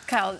Kyle,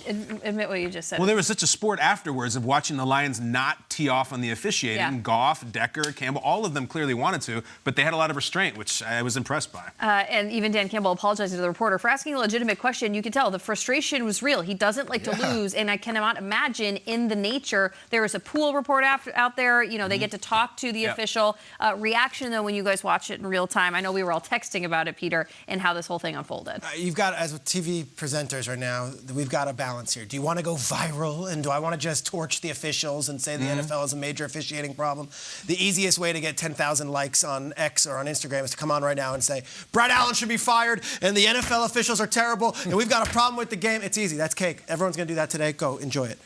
admit what you just said. Well, there was such a sport afterwards of watching the Lions not tee off on the officiating. Yeah. Goff, Decker, Campbell, all of them clearly wanted to, but they had a lot of restraint, which I was impressed by. And even Dan Campbell apologizing to the reporter for asking a legitimate question. You could tell the frustration was real. He doesn't like to lose, and I cannot imagine in the nature. There was a pool report out there. You know, they get to talk to the official. Reaction, though, when you guys watch it in real time. I know we were all texting about it, Peter, and how this whole thing unfolded. You've got, as with TV presenters right now, we've got a balance here. Do you want to go viral, and do I want to just torch the officials and say the NFL is a major officiating problem? The easiest way to get 10,000 likes on X or on Instagram is to come on right now and say, Brad Allen should be fired, and the NFL officials are terrible, and we've got a problem with the game. It's easy. That's cake. Everyone's going to do that today. Go, enjoy it.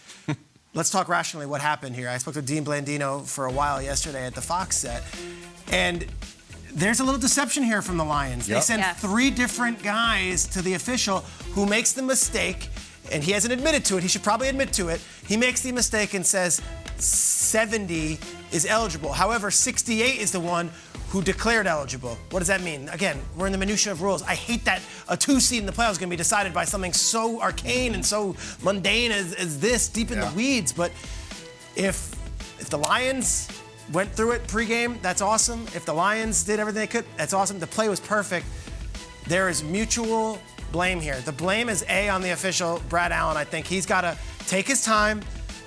Let's talk rationally what happened here. I spoke to Dean Blandino for a while yesterday at the Fox set, and there's a little deception here from the Lions. They send 3 different guys to the official who makes the mistake, and he hasn't admitted to it. He should probably admit to it. He makes the mistake and says 70 is eligible. However, 68 is the one who declared eligible. What does that mean? Again, we're in the minutia of rules. I hate that a 2 seed in the playoffs is going to be decided by something so arcane and so mundane as this, deep in the weeds. But if the Lions went through it pregame, that's awesome. If the Lions did everything they could, that's awesome. The play was perfect. There is mutual blame here. The blame is on the official, Brad Allen. I think he's got to take his time,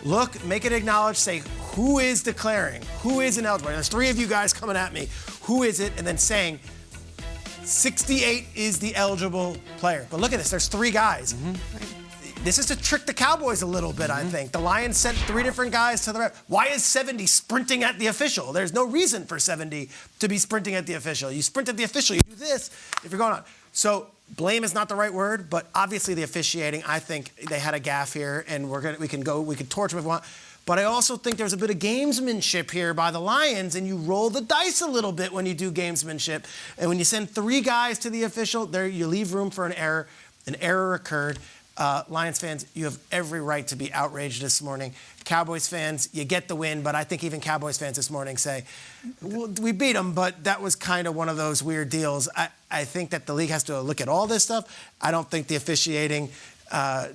look, make it acknowledged, say who is declaring, who is ineligible. There's 3 of you guys coming at me. Who is it? And then saying 68 is the eligible player. But look at this. There's 3 guys. This is to trick the Cowboys a little bit, I think. The Lions sent 3 different guys to the ref. Why is 70 sprinting at the official? There's no reason for 70 to be sprinting at the official. You sprint at the official, you do this if you're going on. So blame is not the right word, but obviously the officiating, I think they had a gaffe here, and we can torch them if we want. But I also think there's a bit of gamesmanship here by the Lions, and you roll the dice a little bit when you do gamesmanship. And when you send 3 guys to the official, there you leave room for an error. An error occurred. Lions fans, you have every right to be outraged this morning. Cowboys fans, you get the win, but I think even Cowboys fans this morning say, well, we beat them, but that was kind of one of those weird deals. I think that the league has to look at all this stuff. I don't think the officiating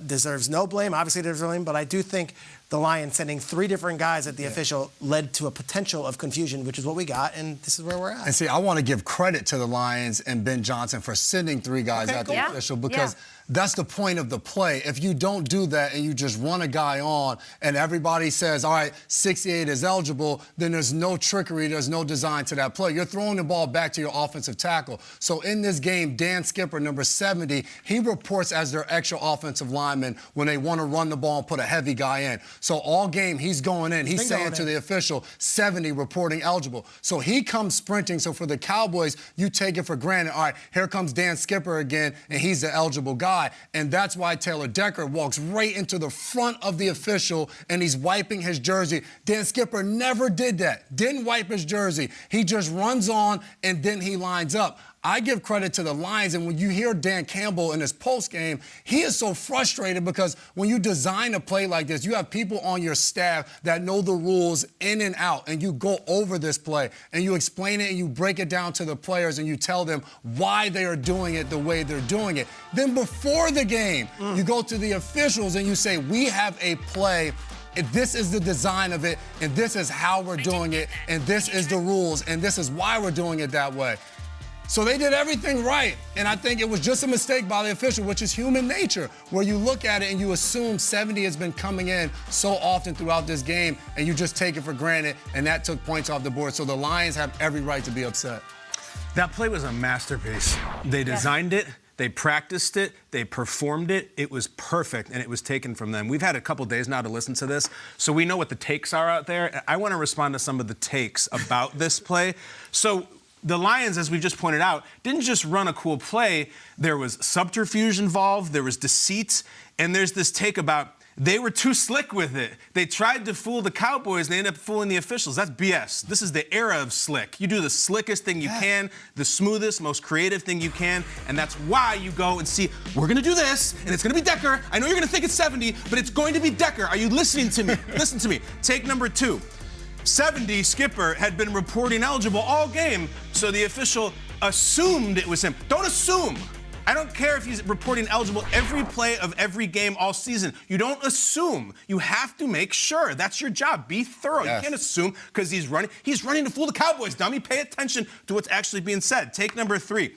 deserves no blame. Obviously, there's no blame, but I do think the Lions sending 3 different guys at the official led to a potential of confusion, which is what we got, and this is where we're at. And see, I want to give credit to the Lions and Ben Johnson for sending 3 guys at the official, because that's the point of the play. If you don't do that and you just run a guy on and everybody says, all right, 68 is eligible, then there's no trickery, there's no design to that play. You're throwing the ball back to your offensive tackle. So in this game, Dan Skipper, number 70, he reports as their extra offensive lineman when they want to run the ball and put a heavy guy in. So all game, he's going in. He's saying to the official, 70 reporting eligible. So he comes sprinting. So for the Cowboys, you take it for granted. All right, here comes Dan Skipper again, and he's the eligible guy. And that's why Taylor Decker walks right into the front of the official, and he's wiping his jersey. Dan Skipper never did that. Didn't wipe his jersey. He just runs on, and then he lines up. I give credit to the Lions, and when you hear Dan Campbell in his postgame, he is so frustrated because when you design a play like this, you have people on your staff that know the rules in and out, and you go over this play, and you explain it, and you break it down to the players, and you tell them why they are doing it the way they're doing it. Then before the game, you go to the officials, and you say, we have a play. This is the design of it, and this is how we're doing it, and this is the rules, and this is why we're doing it that way. So they did everything right, and I think it was just a mistake by the official, which is human nature, where you look at it and you assume 70 has been coming in so often throughout this game, and you just take it for granted, and that took points off the board. So the Lions have every right to be upset. That play was a masterpiece. They designed it. They practiced it, they performed it, it was perfect, and it was taken from them. We've had a couple days now to listen to this, so we know what the takes are out there. I want to respond to some of the takes about this play. So the Lions, as we just pointed out, didn't just run a cool play. There was subterfuge involved, there was deceit, and there's this take about they were too slick with it. They tried to fool the Cowboys, and they ended up fooling the officials. That's BS. This is the era of slick. You do the slickest thing you can, the smoothest, most creative thing you can, and that's why you go and see, we're going to do this, and it's going to be Decker. I know you're going to think it's 70, but it's going to be Decker. Are you listening to me? Listen to me. Take number 2. 70, Skipper, had been reporting eligible all game, so the official assumed it was him. Don't assume. I don't care if he's reporting eligible every play of every game all season. You don't assume. You have to make sure. That's your job. Be thorough. Yes. You can't assume because he's running. He's running to fool the Cowboys, dummy. Pay attention to what's actually being said. Take number 3.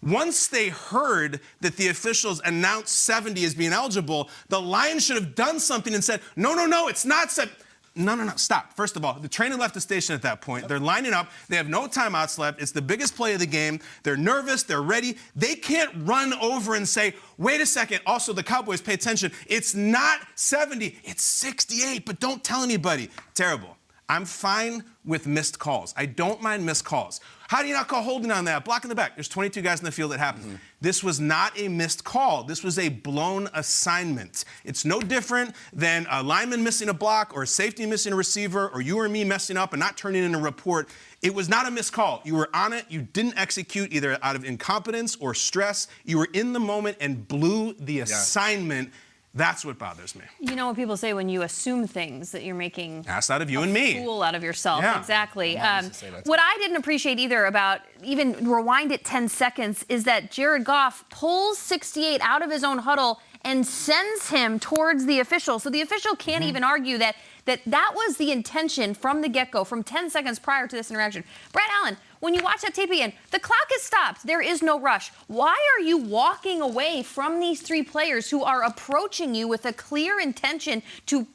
Once they heard that the officials announced 70 as being eligible, the Lions should have done something and said, no, it's not 70. No, stop. First of all, the train had left the station at that point. They're lining up. They have no timeouts left. It's the biggest play of the game. They're nervous. They're ready. They can't run over and say, wait a second. Also, the Cowboys, pay attention. It's not 70. It's 68, but don't tell anybody. Terrible. I'm fine with missed calls. I don't mind missed calls. How do you not call holding on that? Block in the back. There's 22 guys in the field. It happens. This was not a missed call. This was a blown assignment. It's no different than a lineman missing a block or a safety missing a receiver or you or me messing up and not turning in a report. It was not a missed call. You were on it. You didn't execute either out of incompetence or stress. You were in the moment and blew the assignment. That's what bothers me. You know what people say when you assume things, that you're making ass out of you and me. Fool out of yourself. Yeah. Exactly. What I didn't appreciate either about even rewind it 10 seconds is that Jared Goff pulls 68 out of his own huddle and sends him towards the official. So the official can't even argue that was the intention from the get-go, from 10 seconds prior to this interaction. Brad Allen, when you watch that tape again, the clock is stopped. There is no rush. Why are you walking away from these 3 players who are approaching you with a clear intention to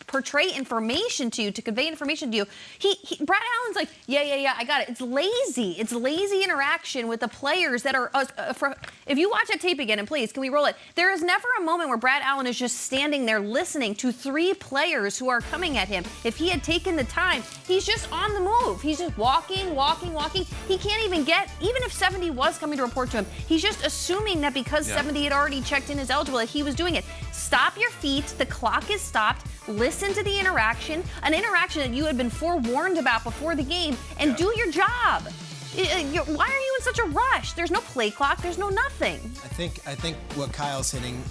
portray information to you, to convey information to you? Brad Allen's like, yeah, I got it. It's lazy. It's lazy interaction with the players that are. If you watch that tape again, and please, can we roll it? There is never a moment where Brad Allen is just standing there listening to 3 players who are coming at him. If he had taken the time, he's just on the move. He's just walking. He can't even get, even if 70 was coming to report to him, he's just assuming that because 70 had already checked in as eligible, that he was doing it. Stop your feet. The clock is stopped. Listen to the interaction, an interaction that you had been forewarned about before the game, and do your job. Why are you in such a rush? There's no play clock. There's no nothing. I think what Kyle's hitting,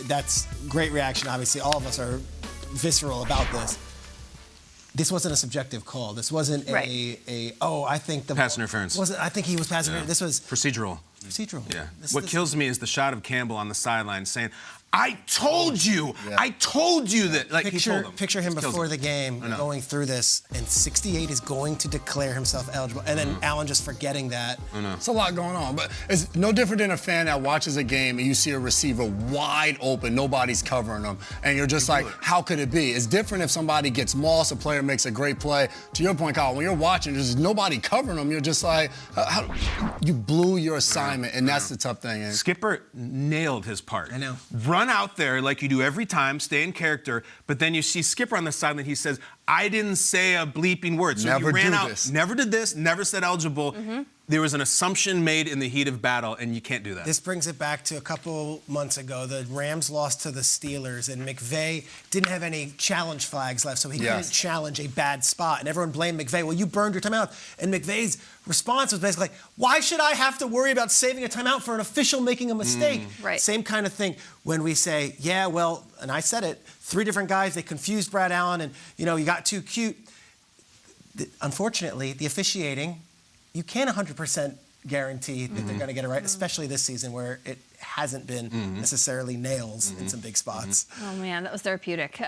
that's great reaction. Obviously, all of us are visceral about this. This wasn't a subjective call. This wasn't I think the pass interference. I think he was passing interference. This was procedural. Yeah. What kills me is the shot of Campbell on the sideline saying, I told you. I told you that. Like, he told him. Picture him before the game going through this, and 68 is going to declare himself eligible. And then Allen just forgetting that. It's a lot going on. But it's no different than a fan that watches a game and you see a receiver wide open, nobody's covering them. And you're just like, how could it be? It's different if somebody gets mossed, a player makes a great play. To your point, Kyle, when you're watching, there's nobody covering them. You're just like, you blew your assignment, and that's the tough thing. Skipper nailed his part. I know. Run out there like you do every time, stay in character, but then you see Skipper on the sideline, he says, I didn't say a bleeping word. So never you ran out, this. Never did this, never said eligible. There was an assumption made in the heat of battle, and you can't do that. This brings it back to a couple months ago. The Rams lost to the Steelers, and McVay didn't have any challenge flags left, so he couldn't challenge a bad spot. And everyone blamed McVay. Well, you burned your timeout. And McVay's response was basically like, why should I have to worry about saving a timeout for an official making a mistake? Right. Same kind of thing when we say, yeah, well, and I said it, 3 different guys, they confused Brad Allen, and, you got too cute. Unfortunately, the officiating, you can't 100% guarantee that they're going to get it right, especially this season where it hasn't been necessarily nails in some big spots. Oh, man, that was therapeutic.